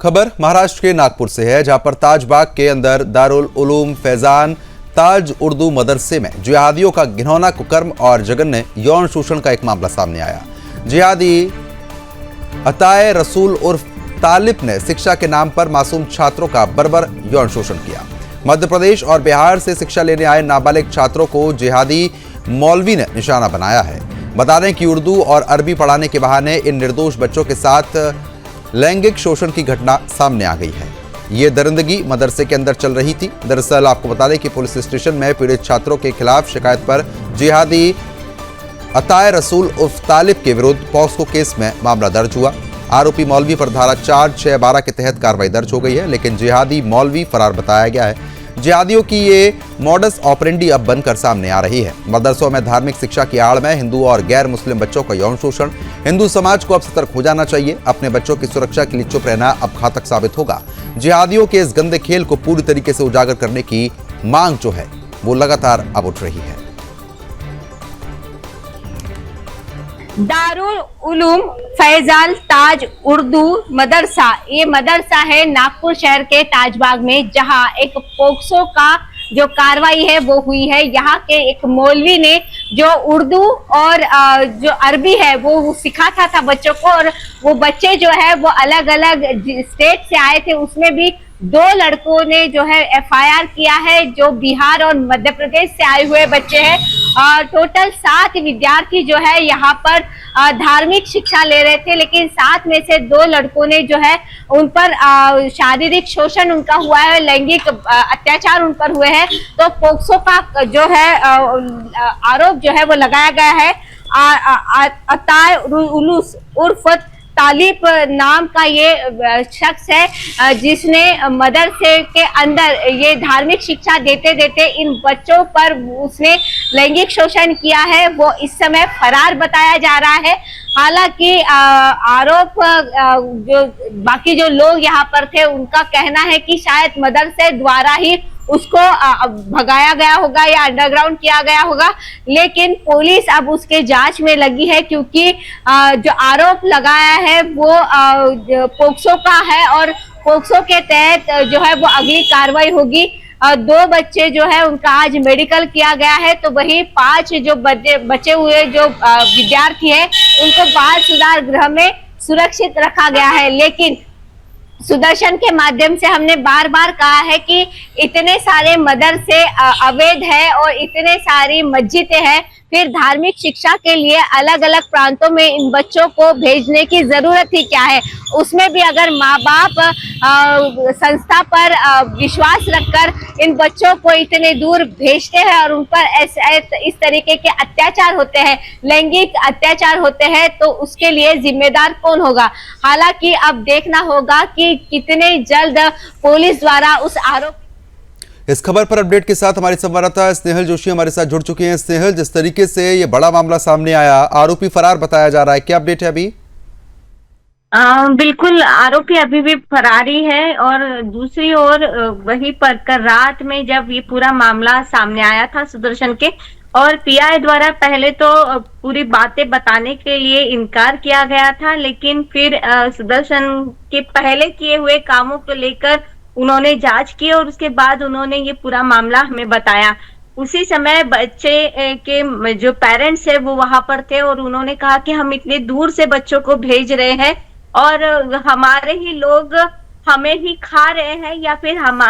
खबर महाराष्ट्र के नागपुर से है, जहां पर ताजबाग के अंदर दारुल उलूम फैजान ताज उर्दू मदरसे में जिहादियों का घिनौना कुकर्म और जघन्य यौन शोषण का एक मामला सामने आया। जिहादी अताए रसूल उर्फ तालिब ने शिक्षा के नाम पर मासूम छात्रों का बर्बर यौन शोषण किया। मध्य प्रदेश और बिहार से शिक्षा लेने आए नाबालिग छात्रों को जिहादी मौलवी ने निशाना बनाया है। बता दें कि उर्दू और अरबी पढ़ाने के बहाने इन निर्दोष बच्चों के साथ लैंगिक शोषण की घटना सामने आ गई है। ये दरिंदगी मदरसे के अंदर चल रही थी। दरअसल आपको बता दें कि पुलिस स्टेशन में पीड़ित छात्रों के खिलाफ शिकायत पर जिहादी अताए रसूल उर्फ तालिब के विरुद्ध पॉक्सो केस में मामला दर्ज हुआ। आरोपी मौलवी पर धारा 4, 6, 12 के तहत कार्रवाई दर्ज हो गई है, लेकिन जिहादी मौलवी फरार बताया गया है। जिहादियों की ये मॉडस ऑपरेंडी अब बनकर सामने आ रही है। मदरसों में धार्मिक शिक्षा की आड़ में हिंदू और गैर मुस्लिम बच्चों का यौन शोषण। हिंदू समाज को अब सतर्क हो जाना चाहिए। अपने बच्चों की सुरक्षा के लिए चुप रहना अब घातक साबित होगा। जिहादियों के इस गंदे खेल को पूरी तरीके से उजागर करने की मांग जो है वो लगातार अब उठ रही है। दारुल उलूम फैजान ताज उर्दू मदरसा, ये मदरसा है नागपुर शहर के ताजबाग में, जहां एक पोक्सो का जो कार्रवाई है वो हुई है। यहाँ के एक मौलवी ने जो उर्दू और जो अरबी है वो सिखाता था बच्चों को, और वो बच्चे जो है वो अलग अलग स्टेट से आए थे। उसमें भी 2 लड़कों ने जो है FIR किया है, जो बिहार और मध्य प्रदेश से आए हुए बच्चे हैं। टोटल 7 विद्यार्थी जो है यहाँ पर धार्मिक शिक्षा ले रहे थे, लेकिन 7 में से 2 लड़कों ने जो है उन पर शारीरिक शोषण उनका हुआ है, लैंगिक अत्याचार उन पर हुए हैं। तो पोक्सो का जो है आरोप जो है वो लगाया गया है। अताए उलूस उर्फ तालिब नाम का ये शख्स है, जिसने मदरसे के अंदर ये धार्मिक शिक्षा देते देते इन बच्चों पर उसने लैंगिक शोषण किया है। वो इस समय फरार बताया जा रहा है। हालांकि आरोप जो बाकी जो लोग यहाँ पर थे उनका कहना है कि शायद मदरसे द्वारा ही उसको भगाया गया होगा या अंडरग्राउंड किया गया होगा, लेकिन पुलिस अब उसके जांच में लगी है, क्योंकि जो आरोप लगाया है वो पोक्सो का है और पोक्सो के तहत जो है वो अगली कार्रवाई होगी। 2 बच्चे जो है उनका आज मेडिकल किया गया है, तो वही 5 जो बचे हुए जो विद्यार्थी है उनको बाल सुधार गृह में सुरक्षित रखा गया है। लेकिन सुदर्शन के माध्यम से हमने बार बार कहा है कि इतने सारे मदरसे अवैध है और इतने सारी मस्जिदें हैं, फिर धार्मिक शिक्षा के लिए अलग अलग प्रांतों में इन बच्चों को भेजने की जरूरत ही क्या है। उसमें भी अगर माँ बाप संस्था पर विश्वास रखकर इन बच्चों को इतने दूर भेजते हैं और उन पर इस तरीके के अत्याचार होते हैं, लैंगिक अत्याचार होते हैं, तो उसके लिए जिम्मेदार कौन होगा। हालांकि अब देखना होगा कि कितने जल्द पुलिस द्वारा उस आरोप। इस खबर पर अपडेट के साथ हमारे संवाददाता स्नेहल जोशी हमारे साथ जुड़ चुके हैं। स्नेहल, जिस तरीके से ये बड़ा मामला सामने आया, आरोपी फरार बताया जा रहा है, क्या अपडेट है अभी? बिल्कुल, आरोपी अभी भी फरारी है। और दूसरी ओर वहीं पर कल रात में जब ये पूरा मामला सामने आया था सुदर्शन के, और PI द्वारा पहले तो पूरी बातें बताने के लिए इनकार किया गया था, लेकिन फिर सुदर्शन के पहले किए हुए कामों को लेकर उन्होंने जांच की और उसके बाद उन्होंने ये पूरा मामला हमें बताया। उसी समय बच्चे के जो पेरेंट्स है वो वहां पर थे और उन्होंने कहा कि हम इतने दूर से बच्चों को भेज रहे हैं और हमारे ही लोग हमें ही खा रहे हैं या फिर हम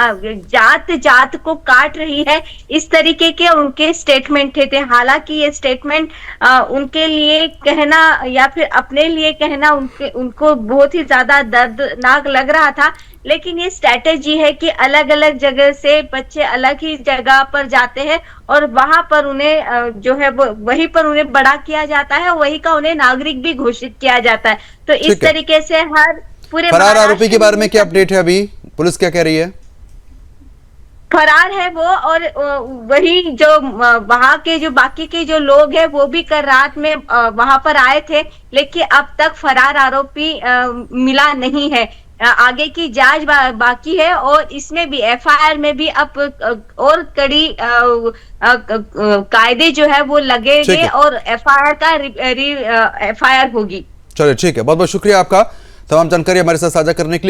जात को काट रही है, इस तरीके के उनके स्टेटमेंट थे। हालांकि ये स्टेटमेंट उनके लिए कहना या फिर अपने लिए कहना उनको बहुत ही ज्यादा दर्दनाक लग रहा था, लेकिन ये स्ट्रैटेजी है कि अलग अलग जगह से बच्चे अलग ही जगह पर जाते हैं और वहां पर उन्हें जो है वो वहीं पर उन्हें बड़ा किया जाता है, वहीं का उन्हें नागरिक भी घोषित किया जाता है। तो इस तरीके से हर पूरे फरार आरोपी के बारे में क्या अपडेट है अभी? पुलिस क्या कह रही है? फरार है वो, और वही जो वहां के जो बाकी के जो लोग हैं वो भी कल रात में वहां पर आए थे, लेकिन अब तक फरार आरोपी मिला नहीं है। आगे की जांच बाकी है और इसमें भी FIR में भी अब और कड़ी कायदे जो है वो लगेंगे और FIR होगी। चलिए, ठीक है, बहुत बहुत शुक्रिया आपका तमाम जानकारी हमारे साथ साझा करने के लिए।